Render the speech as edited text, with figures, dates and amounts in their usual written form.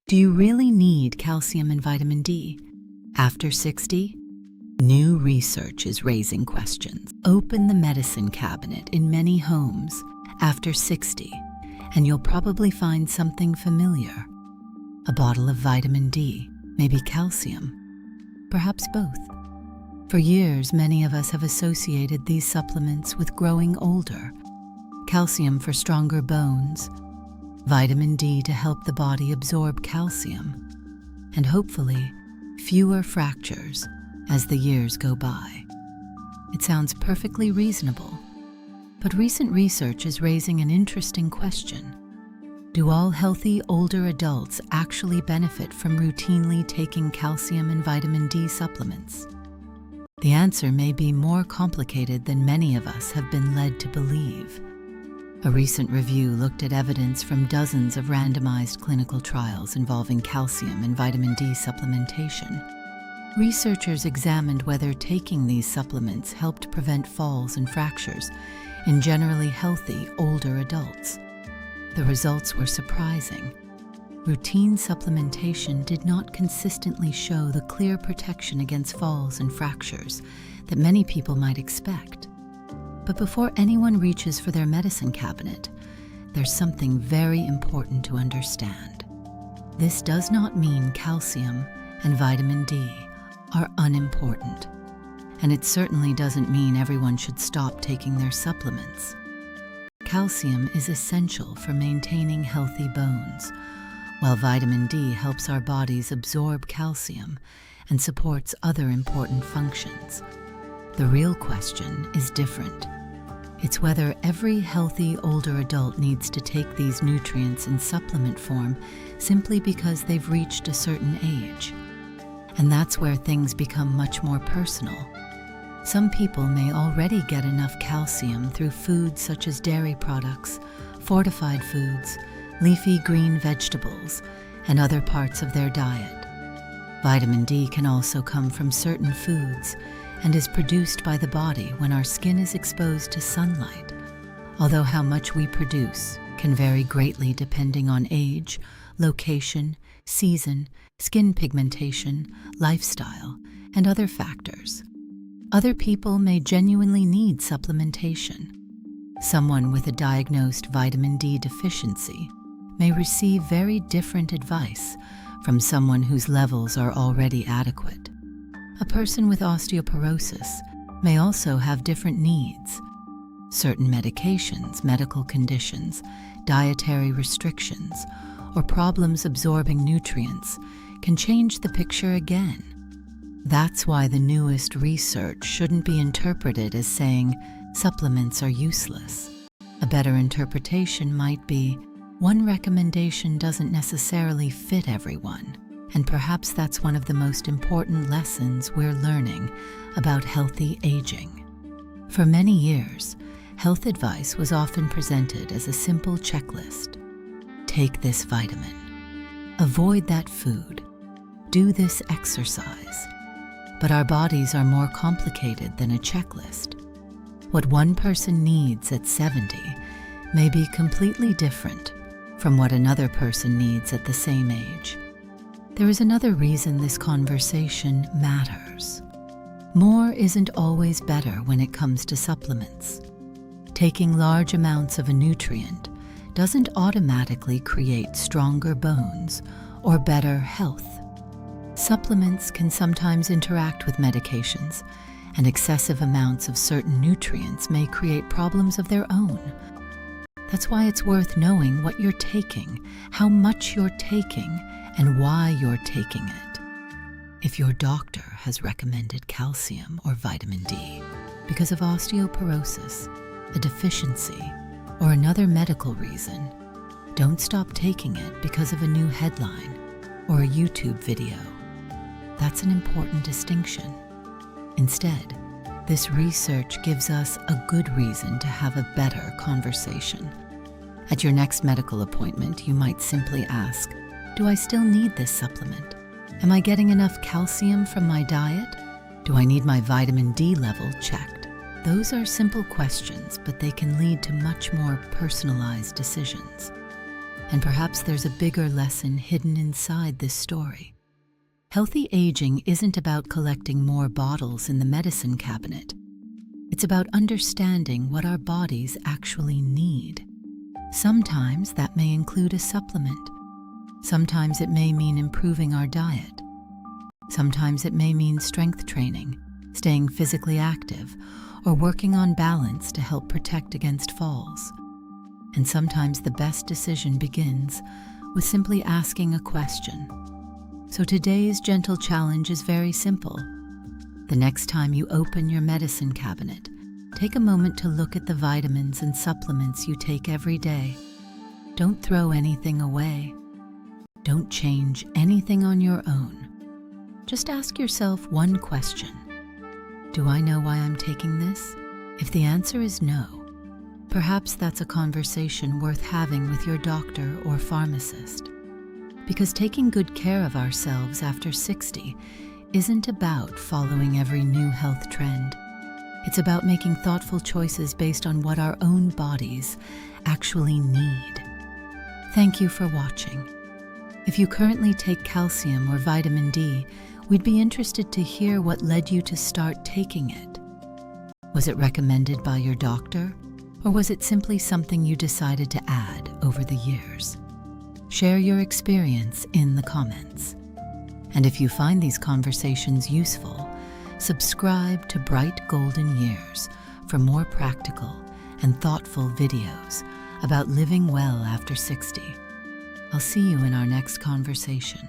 Do you really need calcium and vitamin D? After 60? New research is raising questions. Open the medicine cabinet in many homes after 60, and you'll probably find something familiar. A bottle of vitamin D, maybe calcium, perhaps both. For years, many of us have associated these supplements with growing older. Calcium for stronger bones, vitamin D to help the body absorb calcium, and hopefully fewer fractures as the years go by. It sounds perfectly reasonable, but recent research is raising an interesting question. Do all healthy older adults actually benefit from routinely taking calcium and vitamin D supplements? The answer may be more complicated than many of us have been led to believe. A recent review looked at evidence from dozens of randomized clinical trials involving calcium and vitamin D supplementation. Researchers examined whether taking these supplements helped prevent falls and fractures in generally healthy older adults. The results were surprising. Routine supplementation did not consistently show the clear protection against falls and fractures that many people might expect. But before anyone reaches for their medicine cabinet, there's something very important to understand. This does not mean calcium and vitamin D are unimportant, and it certainly doesn't mean everyone should stop taking their supplements. Calcium is essential for maintaining healthy bones, while vitamin D helps our bodies absorb calcium and supports other important functions. The real question is different. It's whether every healthy older adult needs to take these nutrients in supplement form simply because they've reached a certain age. And that's where things become much more personal. Some people may already get enough calcium through foods such as dairy products, fortified foods, leafy green vegetables, and other parts of their diet. Vitamin D can also come from certain foods and is produced by the body when our skin is exposed to sunlight, although how much we produce can vary greatly depending on age, location, season, skin pigmentation, lifestyle, and other factors. Other people may genuinely need supplementation. Someone with a diagnosed vitamin D deficiency may receive very different advice from someone whose levels are already adequate. A person with osteoporosis may also have different needs. Certain medications, medical conditions, dietary restrictions, or problems absorbing nutrients can change the picture again. That's why the newest research shouldn't be interpreted as saying supplements are useless. A better interpretation might be, one recommendation doesn't necessarily fit everyone, and perhaps that's one of the most important lessons we're learning about healthy aging. For many years, health advice was often presented as a simple checklist. Take this vitamin. Avoid that food. Do this exercise. But our bodies are more complicated than a checklist. What one person needs at 70 may be completely different from what another person needs at the same age. There is another reason this conversation matters. More isn't always better when it comes to supplements. Taking large amounts of a nutrient doesn't automatically create stronger bones or better health. Supplements can sometimes interact with medications, and excessive amounts of certain nutrients may create problems of their own. That's why it's worth knowing what you're taking, how much you're taking, and why you're taking it. If your doctor has recommended calcium or vitamin D because of osteoporosis, a deficiency, or another medical reason, don't stop taking it because of a new headline or a YouTube video. That's an important distinction. Instead, this research gives us a good reason to have a better conversation. At your next medical appointment, you might simply ask, do I still need this supplement? Am I getting enough calcium from my diet? Do I need my vitamin D level checked? Those are simple questions, but they can lead to much more personalized decisions. And perhaps there's a bigger lesson hidden inside this story. Healthy aging isn't about collecting more bottles in the medicine cabinet. It's about understanding what our bodies actually need. Sometimes that may include a supplement. Sometimes it may mean improving our diet. Sometimes it may mean strength training, staying physically active, or working on balance to help protect against falls. And sometimes the best decision begins with simply asking a question. So today's gentle challenge is very simple. The next time you open your medicine cabinet, take a moment to look at the vitamins and supplements you take every day. Don't throw anything away. Don't change anything on your own. Just ask yourself one question. Do I know why I'm taking this? If the answer is no, perhaps that's a conversation worth having with your doctor or pharmacist. Because taking good care of ourselves after 60 isn't about following every new health trend. It's about making thoughtful choices based on what our own bodies actually need. Thank you for watching. If you currently take calcium or vitamin D, we'd be interested to hear what led you to start taking it. Was it recommended by your doctor, or was it simply something you decided to add over the years? Share your experience in the comments. And if you find these conversations useful, subscribe to Bright Golden Years for more practical and thoughtful videos about living well after 60. I'll see you in our next conversation.